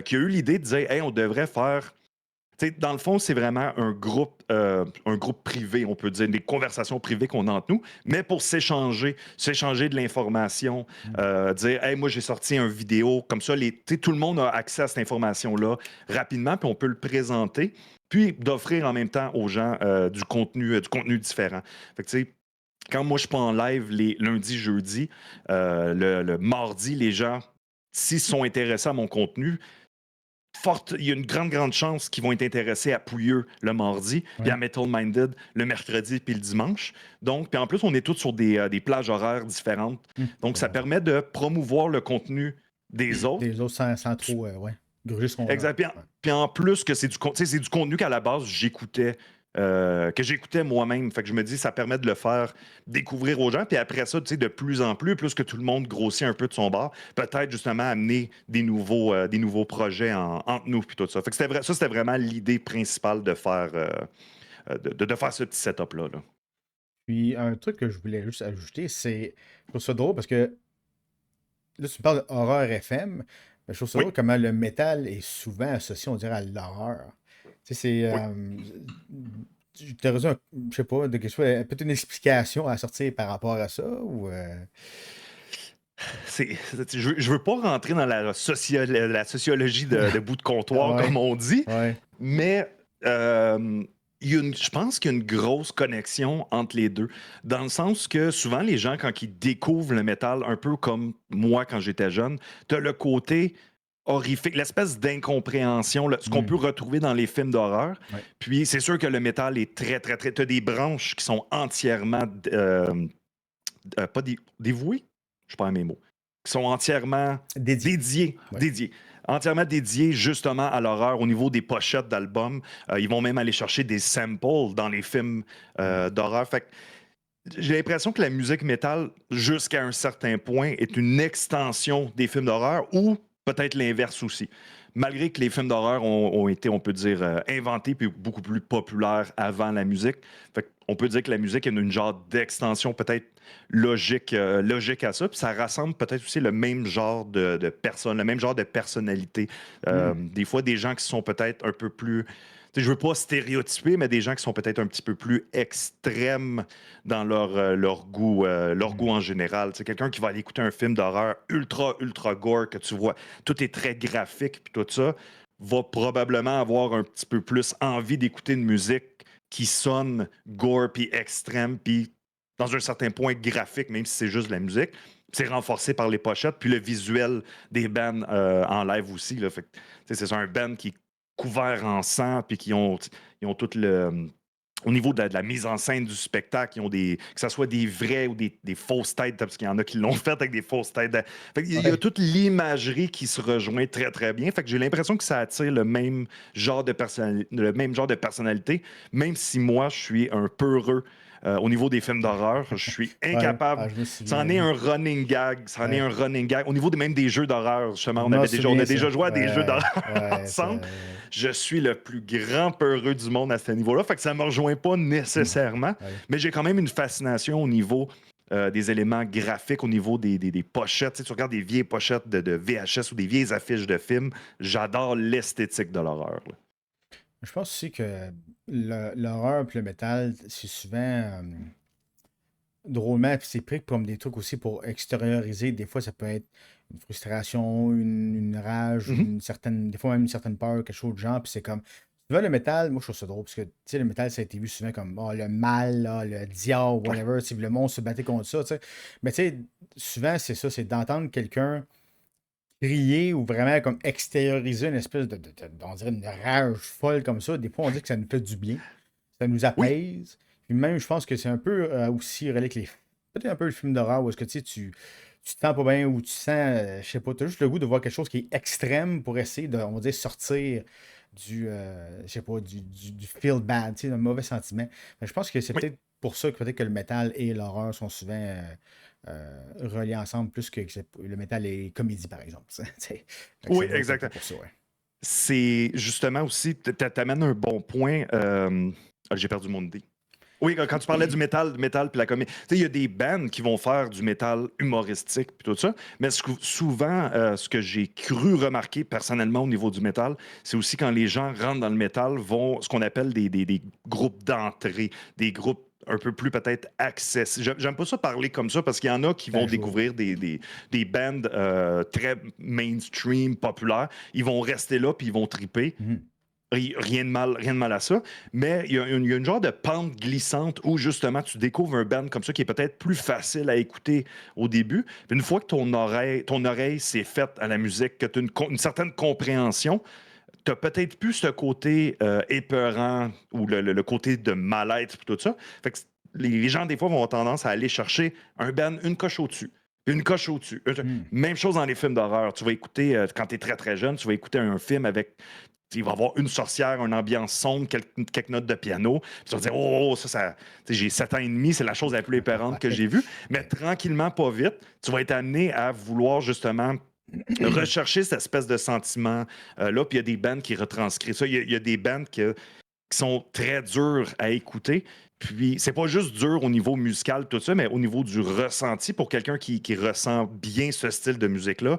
qui a eu l'idée de dire, hey, on devrait faire. Dans le fond, c'est vraiment un groupe privé, on peut dire, des conversations privées qu'on a entre nous, mais pour s'échanger de l'information, Mm. dire, hey, moi, j'ai sorti un vidéo, comme ça, tout le monde a accès à cette information-là rapidement, puis on peut le présenter, puis d'offrir en même temps aux gens du contenu différent. Fait que, tu sais, quand moi, je suis pas en live les lundis, jeudis, le mardi, les gens, s'ils sont intéressés à mon contenu, il y a une grande, grande chance qu'ils vont être intéressés à Pouilleux le mardi, puis à Ouais. Metal Minded le mercredi puis le dimanche. Donc, puis en plus, on est tous sur des plages horaires différentes. Donc, C'est ça bon. permet de promouvoir le contenu des autres. Des autres sans trop ouais, gruger son heure. Exact. Ouais. Puis en plus que c'est du contenu qu'à la base, que j'écoutais moi-même. Fait que je me dis, ça permet de le faire découvrir aux gens. Puis après ça, tu sais, de plus en plus, plus que tout le monde grossit un peu de son bar, peut-être justement amener des nouveaux projets entre nous, puis tout ça. Fait que c'était vraiment l'idée principale de faire, de faire ce petit setup-là, là. Puis un truc que je voulais juste ajouter, c'est. Je trouve ça drôle parce que là, tu me parles d'horreur FM, mais je trouve ça Oui, drôle comment le métal est souvent associé, on dirait, à l'horreur. Tu sais, c'est. oui. Tu as raison, je sais pas, de quelque chose, peut-être une explication à sortir par rapport à ça ou. Je veux pas rentrer dans la sociologie de bout de comptoir, comme Ouais, on dit, ouais. mais je pense qu'il y a une grosse connexion entre les deux, dans le sens que souvent les gens, quand ils découvrent le métal, un peu comme moi quand j'étais jeune, tu as le côté horrifique, l'espèce d'incompréhension, ce qu'on Hmm, peut retrouver dans les films d'horreur. ouais. Puis c'est sûr que le métal est très, très, très. Tu as des branches qui sont entièrement pas dévouées, je perds mes mots, qui sont entièrement Dédié. dédiées, Ouais. dédiées, entièrement dédiées justement à l'horreur au niveau des pochettes d'albums. Ils vont même aller chercher des samples dans les films Hmm. d'horreur. Fait que j'ai l'impression que la musique métal, jusqu'à un certain point, est une extension des films d'horreur ou peut-être l'inverse aussi. Malgré que les films d'horreur ont été, on peut dire, inventés puis beaucoup plus populaires avant la musique. Fait on peut dire que la musique est une genre d'extension peut-être logique à ça. Puis ça rassemble peut-être aussi le même genre de personnes, le même genre de personnalité. Hmm. Des fois, des gens qui sont peut-être un peu plus sais, je veux pas stéréotyper, mais des gens qui sont peut-être un petit peu plus extrêmes dans leur goût Mhm. en général. C'est quelqu'un qui va aller écouter un film d'horreur ultra, ultra gore, que tu vois, tout est très graphique, puis tout ça, va probablement avoir un petit peu plus envie d'écouter une musique qui sonne gore, puis extrême, puis dans un certain point graphique, même si c'est juste de la musique. C'est renforcé par les pochettes, puis le visuel des bands en live aussi. Là. Fait que, tu sais, c'est un band qui est couvert en sang, puis ils ont tout le. Au niveau de la mise en scène du spectacle, ils ont que ce soit des vrais ou des fausses têtes, parce qu'il y en a qui l'ont fait avec des fausses têtes. Fait qu'il y a Ouais. toute l'imagerie qui se rejoint très, très bien. Fait que j'ai l'impression que ça attire le même genre de personnalité, même si moi, je suis un peureux au niveau des films d'horreur. Je suis Ouais. incapable. Ah, je me C'en souviens. est un running gag. C'en est Ouais. un running gag. Au niveau même des jeux d'horreur, justement, Je m'en on souviens, a ça. déjà joué à des jeux Ouais. d'horreur Ouais. ensemble. Je suis le plus grand peureux du monde à ce niveau-là. Fait que ça me rejoint pas nécessairement, Ouais. mais j'ai quand même une fascination au niveau des éléments graphiques, au niveau des pochettes. Tu sais, tu regardes des vieilles pochettes de VHS ou des vieilles affiches de films. J'adore l'esthétique de l'horreur. Là. Je pense aussi que l'horreur et le métal, c'est souvent drôlement, puis c'est pris comme des trucs aussi pour extérioriser. Des fois, ça peut être une frustration, une rage, Mhm. une certaine, des fois même une certaine peur, quelque chose de genre. Puis c'est comme, souvent le métal, moi je trouve ça drôle, parce que tu sais, le métal, ça a été vu souvent comme oh, le mal, là, le diable, Ouais. whatever, tu sais, le monde se battait contre ça, tu sais. Mais tu sais, souvent c'est ça, c'est d'entendre quelqu'un crier ou vraiment comme extérioriser une espèce on dirait une rage folle comme ça. Des fois, on dit que ça nous fait du bien, ça nous Oui, apaise. Puis même, je pense que c'est un peu aussi relié avec les. Peut-être un peu le film d'horreur où est-ce que tu te sens pas bien ou tu sens, je sais pas, tu as juste le goût de voir quelque chose qui est extrême pour essayer de, on va dire, sortir je sais pas, du feel bad, tu sais, d'un mauvais sentiment. Mais je pense que c'est oui, peut-être pour ça que peut-être que le métal et l'horreur sont souvent reliés ensemble, plus que le métal et comédie, par exemple. Tu sais. Fait que ça oui, doit être un peu exactement. pour ça, ouais. C'est justement aussi, t'amènes un bon point. J'ai perdu mon idée. Oui, quand tu parlais du métal puis la comédie, tu sais, il y a des bands qui vont faire du métal humoristique puis tout ça, mais souvent, ce que j'ai cru remarquer personnellement au niveau du métal, c'est aussi quand les gens rentrent dans le métal, vont ce qu'on appelle des groupes d'entrée, des groupes un peu plus peut-être accessibles. J'aime pas ça parler comme ça parce qu'il y en a qui vont Ben, je vois. découvrir des bands très mainstream, populaires. Ils vont rester là puis ils vont triper. Mhm. Rien de mal à ça, mais il y a une genre de pente glissante où justement tu découvres un band comme ça qui est peut-être plus facile à écouter au début. Puis une fois que ton oreille s'est faite à la musique, que tu as une certaine compréhension, tu n'as peut-être plus ce côté épeurant ou le côté de mal-être et tout ça. Fait que les gens, des fois, vont avoir tendance à aller chercher un band une coche au-dessus. Une coche au-dessus. Mhm. Même chose dans les films d'horreur. Tu vas écouter, quand tu es très très jeune, tu vas écouter un film avec il va y avoir une sorcière, une ambiance sombre, quelques notes de piano. Puis tu vas dire, oh, j'ai 7 ans et demi, c'est la chose la plus épeurante que Ouais. j'ai vue. Mais Ouais. tranquillement, pas vite, tu vas être amené à vouloir justement rechercher cette espèce de sentiment-là. Puis il y a des bands qui retranscrivent ça. Il y a des bands qui sont très durs à écouter. Puis c'est pas juste dur au niveau musical, tout ça, mais au niveau du ressenti pour quelqu'un qui ressent bien ce style de musique-là.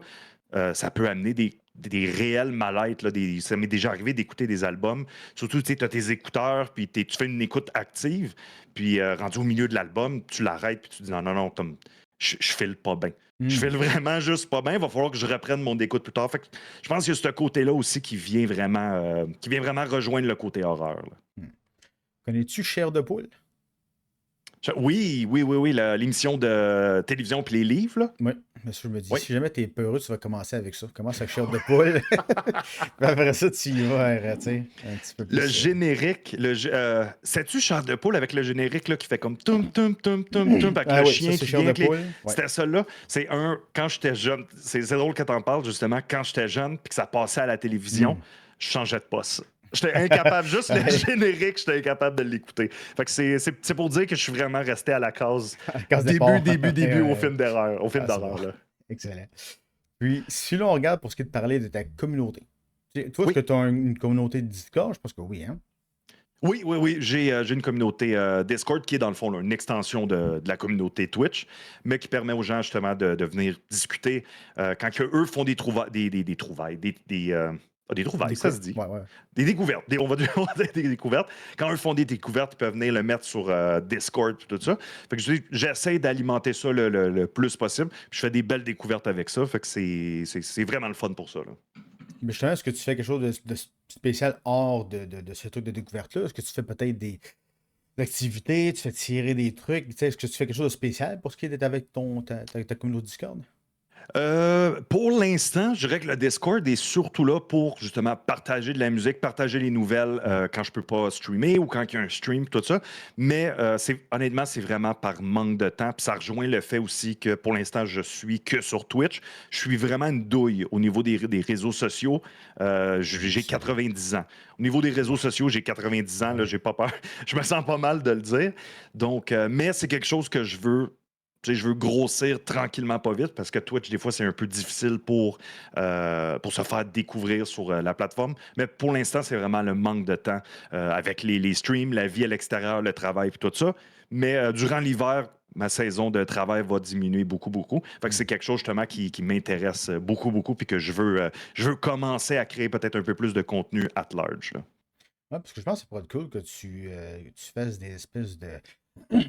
Ça peut amener des réels mal-être. Là, ça m'est déjà arrivé d'écouter des albums. Surtout, tu as tes écouteurs, puis tu fais une écoute active, puis rendu au milieu de l'album, tu l'arrêtes, puis tu dis non, non, non, comme, je file pas bien. Je Mhm. file vraiment juste pas bien. Il va falloir que je reprenne mon écoute plus tard. Fait que je pense qu'il y a ce côté-là aussi qui vient vraiment rejoindre le côté horreur. Là. Mhm. Connais-tu Chair de poule? Oui, oui, oui, oui, l'émission de télévision puis les livres, là. Oui, mais ça, je me dis, Oui. si jamais t'es peureux, tu vas commencer avec ça. Commence avec Chair de poule. Puis après ça, tu y vas, tu sais, un petit peu Le plus. générique, sais-tu Charles de Poule avec le générique là, qui fait comme tum tum tum tum tum avec Ah le oui, ça, chien c'est qui Chair vient de avec les. poule. Ouais. C'était ça là. C'est quand j'étais jeune. C'est drôle que t'en parles justement. Quand j'étais jeune puis que ça passait à la télévision, Mhm. je changeais de poste. J'étais incapable, juste le Ouais. générique, j'étais incapable de l'écouter. Fait que c'est pour dire que je suis vraiment resté à la case Case départ. début au Ouais. film d'horreur, au film Ah, c'est bon. d'horreur là. Excellent. Puis, si l'on regarde pour ce qui est de parler de ta communauté, toi, est-ce que Oui. tu as une communauté de Discord? Je pense que oui, hein? Oui, oui, oui. J'ai une communauté Discord qui est dans le fond là, une extension de la communauté Twitch, mais qui permet aux gens justement de venir discuter quand que eux font des trouvailles, des trouvailles, Ah, des trouvailles, ça se dit. Ouais, ouais. Des découvertes. On va dire on va dire des découvertes. Quand eux font des découvertes, ils peuvent venir le mettre sur Discord et tout ça. Fait que j'essaie d'alimenter ça le plus possible. Puis je fais des belles découvertes avec ça. Fait que c'est vraiment le fun pour ça, là. Mais justement, est-ce que tu fais quelque chose de spécial hors de ce truc de découverte-là? Est-ce que tu fais peut-être des activités, tu fais tirer des trucs? Tu sais, est-ce que tu fais quelque chose de spécial pour ce qui est d'être avec ta communauté Discord? Pour l'instant, je dirais que le Discord est surtout là pour justement partager de la musique, partager les nouvelles quand je peux pas streamer ou quand il y a un stream, tout ça. Mais honnêtement, c'est vraiment par manque de temps. Puis ça rejoint le fait aussi que pour l'instant, je suis que sur Twitch. Je suis vraiment une douille au niveau des réseaux sociaux. J'ai 90 ans. Au niveau des réseaux sociaux, j'ai 90 ans. Là, Ouais. j'ai pas peur. Je me sens pas mal de le dire. Donc, mais c'est quelque chose que je veux. Tu sais, je veux grossir tranquillement, pas vite, parce que Twitch, des fois, c'est un peu difficile pour se faire découvrir sur la plateforme. Mais pour l'instant, c'est vraiment le manque de temps avec les streams, la vie à l'extérieur, le travail et tout ça. Mais durant l'hiver, ma saison de travail va diminuer beaucoup, beaucoup. Fait que c'est quelque chose justement qui m'intéresse beaucoup, beaucoup, puis que je veux commencer à créer peut-être un peu plus de contenu at large, là. Ouais, parce que je pense que ça pourrait être cool que tu fasses des espèces de.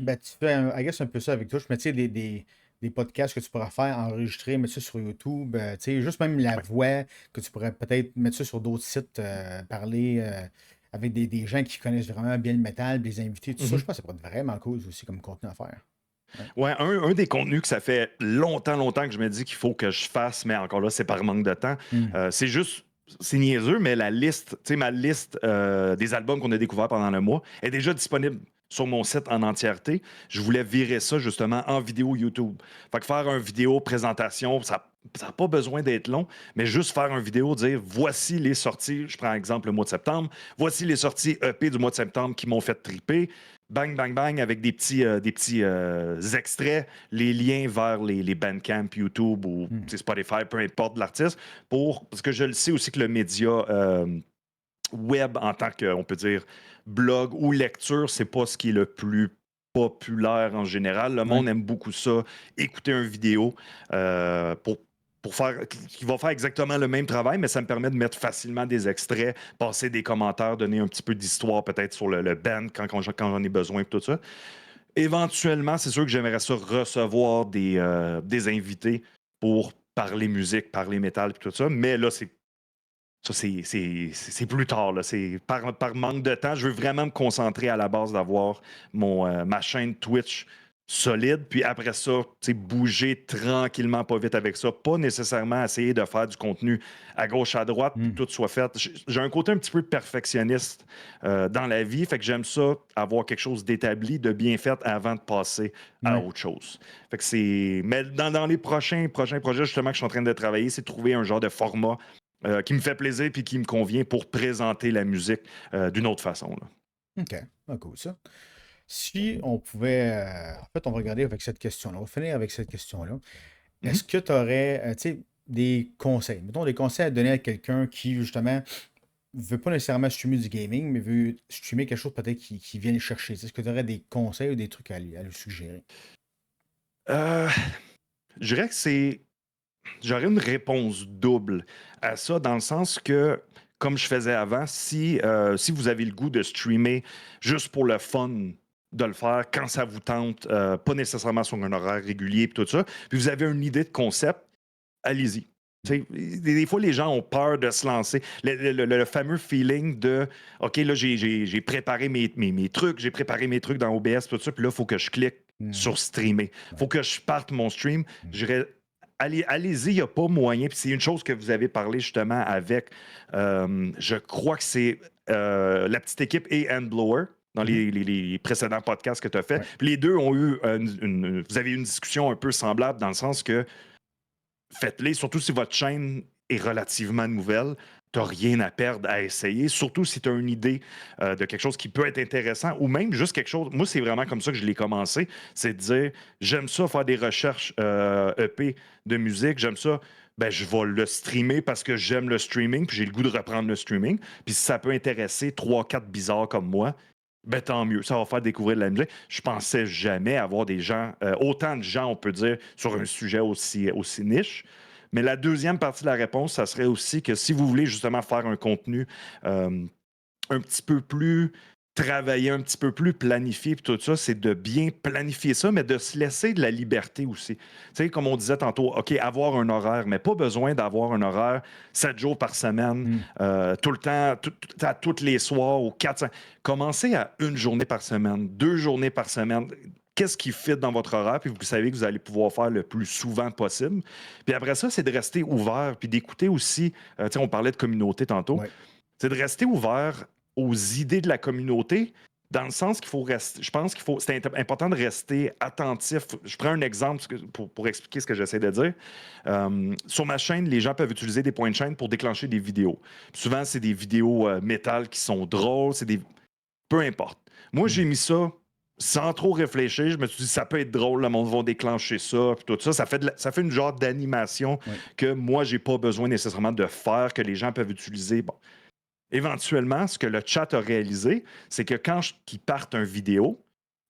Ben, tu fais, I guess, un peu ça avec Twitch, mais tu sais, des podcasts que tu pourras faire, enregistrer, mettre ça sur YouTube, tu sais, juste même la Ouais. voix, que tu pourrais peut-être mettre ça sur d'autres sites, parler avec des gens qui connaissent vraiment bien le métal, des invités, tout ça. Je Mhm. pense que ça pourrait être vraiment cool aussi comme contenu à faire. Ouais. Ouais, un des contenus que ça fait longtemps, longtemps que je me dis qu'il faut que je fasse, mais encore là, c'est par manque de temps. Hmm. C'est juste, c'est niaiseux, mais la liste, tu sais, ma liste des albums qu'on a découverts pendant le mois est déjà disponible sur mon site en entièreté. Je voulais virer ça justement en vidéo YouTube. Fait que faire une vidéo présentation, ça n'a pas besoin d'être long, mais juste faire une vidéo, dire voici les sorties, je prends exemple le mois de septembre, voici les sorties EP du mois de septembre qui m'ont fait triper. Bang, bang, bang, avec des petits extraits, les liens vers les Bandcamp, YouTube ou Hmm. tu sais, Spotify, peu importe l'artiste, parce que je le sais aussi que le média web en tant que, on peut dire, blog ou lecture, c'est pas ce qui est le plus populaire en général. Le Ouais. monde aime beaucoup ça, écouter une vidéo pour faire, qui va faire exactement le même travail, mais ça me permet de mettre facilement des extraits, passer des commentaires, donner un petit peu d'histoire peut-être sur le band quand j'en ai besoin, tout ça. Éventuellement, c'est sûr que j'aimerais ça recevoir des invités pour parler musique, parler métal, puis tout ça, mais là, c'est plus tard, là. C'est par manque de temps. Je veux vraiment me concentrer à la base d'avoir ma chaîne Twitch solide. Puis après ça, tu sais, bouger tranquillement, pas vite avec ça. Pas nécessairement essayer de faire du contenu à gauche, à droite, puis que Hmm. tout soit fait. J'ai un côté un petit peu perfectionniste dans la vie. Fait que j'aime ça, avoir quelque chose d'établi, de bien fait avant de passer à Ouais. autre chose. Fait que c'est. Mais dans les prochains projets, justement, que je suis en train de travailler, c'est de trouver un genre de format qui me fait plaisir puis qui me convient pour présenter la musique d'une autre façon, là. OK. Ah, cool, ça. Si on pouvait. En fait, on va regarder avec cette question-là. On va finir avec cette question-là. Mhm. Est-ce que tu aurais, tu sais, des conseils? Mettons des conseils à donner à quelqu'un qui, justement, veut pas nécessairement streamer du gaming, mais veut streamer quelque chose peut-être qui vient le chercher. Est-ce que tu aurais des conseils ou des trucs à lui suggérer? Euh, je dirais que j'aurais une réponse double à ça, dans le sens que, comme je faisais avant, si vous avez le goût de streamer juste pour le fun de le faire quand ça vous tente, pas nécessairement sur un horaire régulier, puis tout ça, puis vous avez une idée de concept, allez-y. Tu sais, des fois, les gens ont peur de se lancer. Le fameux feeling de OK, là, j'ai préparé mes trucs, j'ai préparé mes trucs dans OBS, tout ça, puis là, il faut que je clique Mhm. sur streamer. Il faut Ouais. que je parte mon stream. Mhm. Je dirais, allez-y, il n'y a pas moyen. Puis c'est une chose que vous avez parlé justement avec, je crois que c'est la petite équipe et Blower dans Mhm. les précédents podcasts que tu as fait. Ouais. Puis les deux ont eu vous avez eu une discussion un peu semblable dans le sens que faites-les, surtout si votre chaîne est relativement nouvelle. Tu n'as rien à perdre à essayer, surtout si tu as une idée de quelque chose qui peut être intéressant ou même juste quelque chose. Moi, c'est vraiment comme ça que je l'ai commencé. C'est de dire j'aime ça faire des recherches EP de musique, j'aime ça. Ben, je vais le streamer parce que j'aime le streaming, puis j'ai le goût de reprendre le streaming. Puis si ça peut intéresser 3 4 bizarres comme moi, ben tant mieux, ça va faire découvrir de la musique. Je pensais jamais avoir des gens, autant de gens, on peut dire, sur un sujet aussi niche. Mais la deuxième partie de la réponse, ça serait aussi que si vous voulez justement faire un contenu un petit peu plus travailler, un petit peu plus planifié, puis tout ça, c'est de bien planifier ça, mais de se laisser de la liberté aussi. Tu sais, comme on disait tantôt, OK, avoir un horaire, mais pas besoin d'avoir un horaire 7 jours par semaine, Hmm. tout le temps, à tous les soirs ou 4. Commencez à une journée par semaine, 2 journées par semaine. Qu'est-ce qui fit dans votre horaire, puis vous savez que vous allez pouvoir faire le plus souvent possible. Puis après ça, c'est de rester ouvert, puis d'écouter aussi, tu sais, on parlait de communauté tantôt, Ouais. c'est de rester ouvert aux idées de la communauté, dans le sens qu'il faut rester. Je pense qu'il faut. C'est important de rester attentif. Je prends un exemple pour expliquer ce que j'essaie de dire. Sur ma chaîne, les gens peuvent utiliser des points de chaîne pour déclencher des vidéos. Puis souvent, c'est des vidéos métal qui sont drôles, peu importe. Moi, j'ai mis ça sans trop réfléchir. Je me suis dit, ça peut être drôle, le monde va déclencher ça, puis tout ça. Ça fait une genre d'animation Ouais. que moi, j'ai pas besoin nécessairement de faire, que les gens peuvent utiliser. Bon. Éventuellement, ce que le chat a réalisé, c'est que qu'ils partent une vidéo,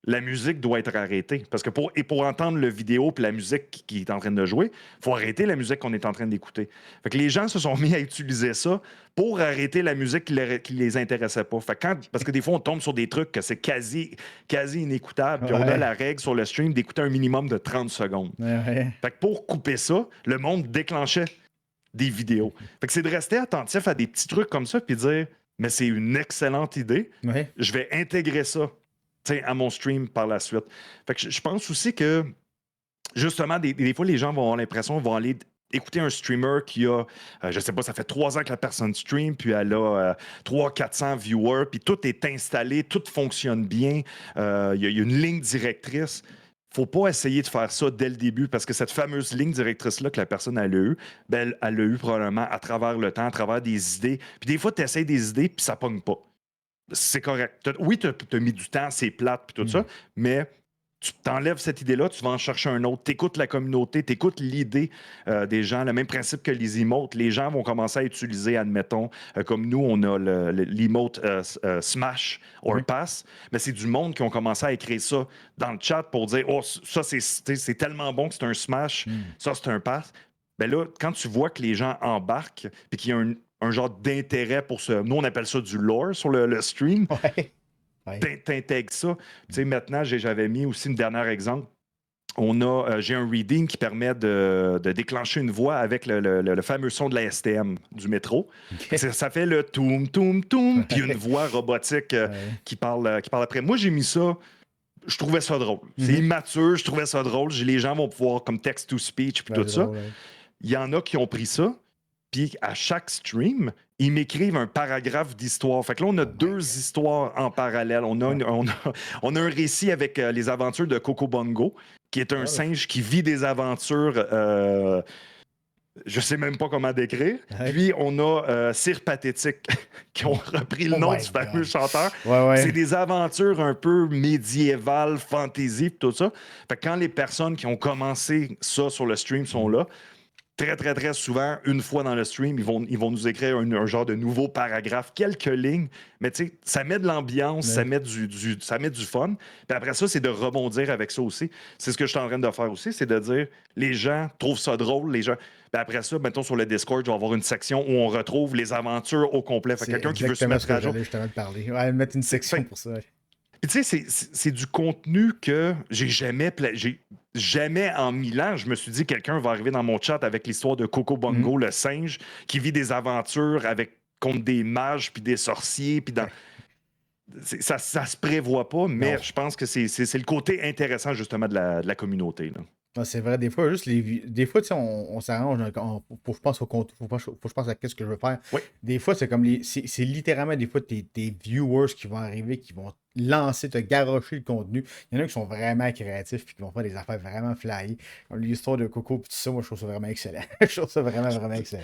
la musique doit être arrêtée. Parce que pour entendre le vidéo et la musique qui est en train de jouer, il faut arrêter la musique qu'on est en train d'écouter. Fait que les gens se sont mis à utiliser ça pour arrêter la musique qui les intéressait pas. Fait que parce que des fois, on tombe sur des trucs que c'est quasi inécoutable. Puis on a Ouais. la règle sur le stream d'écouter un minimum de 30 secondes. Ouais. Fait que pour couper ça, le monde déclenchait des vidéos. Fait que c'est de rester attentif à des petits trucs comme ça puis dire mais c'est une excellente idée. Ouais. Je vais intégrer ça à mon stream par la suite. Fait que je pense aussi que justement, des fois, les gens vont avoir l'impression, vont aller écouter un streamer qui a, je sais pas, ça fait 3 ans que la personne stream, puis elle a 300-400 viewers, puis tout est installé, tout fonctionne bien, il y a une ligne directrice. Faut pas essayer de faire ça dès le début parce que cette fameuse ligne directrice-là que la personne a eue, ben, elle l'a eu probablement à travers le temps, à travers des idées. Puis des fois, tu essaies des idées, puis ça pogne pas. C'est correct. Oui, tu as mis du temps, c'est plate, puis tout ça, mais tu t'enlèves cette idée-là, tu vas en chercher un autre, tu écoutes la communauté, tu écoutes l'idée des gens, le même principe que les emotes. Les gens vont commencer à utiliser, admettons, comme nous, on a l'emote Smash or Oui. Pass, mais c'est du monde qui ont commencé à écrire ça dans le chat pour dire « Oh, ça, c'est tellement bon que c'est un Smash, ça, c'est un Pass. » Ben là, quand tu vois que les gens embarquent, puis qu'il y a un genre d'intérêt pour ce... Nous, on appelle ça du lore sur le stream. Ouais. Ouais. T'intègres ça. Tu sais, maintenant, j'avais mis aussi un dernier exemple. J'ai un reading qui permet de déclencher une voix avec le fameux son de la STM du métro. OK. Ça fait le toum, toum, toum, puis une voix robotique Ouais. qui parle après. Moi, j'ai mis ça. Je trouvais ça drôle. C'est immature, je trouvais ça drôle. Les gens vont pouvoir, comme text-to-speech, puis Ouais, tout c'est ça. drôle, ouais. Il y en a qui ont pris ça, puis à chaque stream, ils m'écrivent un paragraphe d'histoire. Fait que là, on a deux histoires en parallèle. On a un récit avec les aventures de Coco Bongo, qui est un singe qui vit des aventures. Je sais même pas comment décrire. Ouais. Puis on a Cire Pathétique, qui ont repris le Oh nom my du fameux God. chanteur. Ouais, C'est ouais. des aventures un peu médiévales, fantasy, tout ça. Fait que quand les personnes qui ont commencé ça sur le stream sont là, très, très, très souvent, une fois dans le stream, ils vont nous écrire un genre de nouveau paragraphe, quelques lignes, mais tu sais, ça met de l'ambiance, Ouais. ça met du fun. Puis après ça, c'est de rebondir avec ça aussi. C'est ce que je suis en train de faire aussi, c'est de dire, les gens trouvent ça drôle, les gens... Puis après ça, mettons sur le Discord, je vais avoir une section où on retrouve les aventures au complet. Fait que C'est quelqu'un qui veut se exactement ce mettre que à jour. j'allais justement te parler. Ouais, mettre une section Fait- pour ça. Ouais. Puis tu sais, c'est du contenu que j'ai jamais en 1000 ans, je me suis dit quelqu'un va arriver dans mon chat avec l'histoire de Coco Bongo, le singe, qui vit des aventures contre des mages puis des sorciers. Puis ça se prévoit pas, mais Non. je pense que c'est le côté intéressant justement de la communauté. Là. Non, c'est vrai, des fois, juste des fois, tu sais, on s'arrange, faut que je pense faut que je pense à qu'est-ce que je veux faire. Oui. Des fois, c'est comme c'est littéralement des fois tes viewers qui vont arriver, qui vont lancer, te garrocher le contenu. Il y en a qui sont vraiment créatifs puis qui vont faire des affaires vraiment flyées. Comme l'histoire de Coco et tout ça, moi, je trouve ça vraiment excellent. Je trouve ça vraiment, vraiment excellent.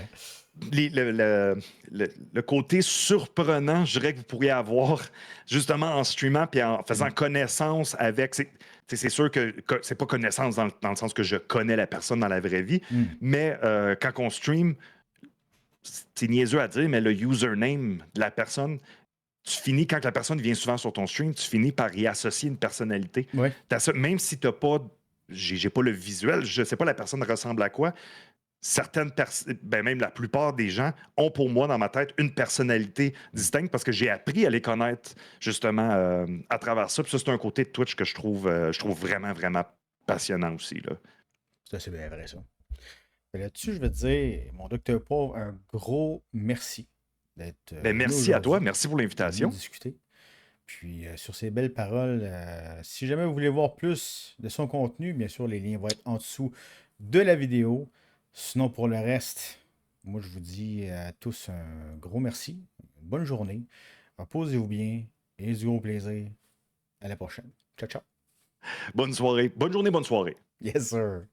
Le côté surprenant, je dirais que vous pourriez avoir justement en streamant puis en faisant connaissance avec. C'est sûr que c'est pas connaissance dans le sens que je connais la personne dans la vraie vie, mais quand on stream, c'est niaiseux à dire, mais le username de la personne, tu finis, quand la personne vient souvent sur ton stream, tu finis par y associer une personnalité. Ouais. Même si tu n'as pas. J'ai pas le visuel, je sais pas la personne ressemble à quoi. certaines personnes, ben même la plupart des gens ont pour moi dans ma tête une personnalité Mm. distincte parce que j'ai appris à les connaître justement à travers ça. Puis ça, c'est un côté de Twitch que je trouve vraiment, vraiment passionnant aussi, là. C'est assez bien vrai, ça. Et là-dessus, je veux te dire, mon docteur Pauvre, un gros merci d'être Ben, venu merci à toi, aujourd'hui. merci pour C'est venu l'invitation. discuter. Puis, sur ces belles paroles, si jamais vous voulez voir plus de son contenu, bien sûr, les liens vont être en dessous de la vidéo. Sinon, pour le reste, moi, je vous dis à tous un gros merci. Une bonne journée. Reposez-vous bien et du gros plaisir. À la prochaine. Ciao, ciao. Bonne soirée, bonne journée, bonne soirée. Yes, sir.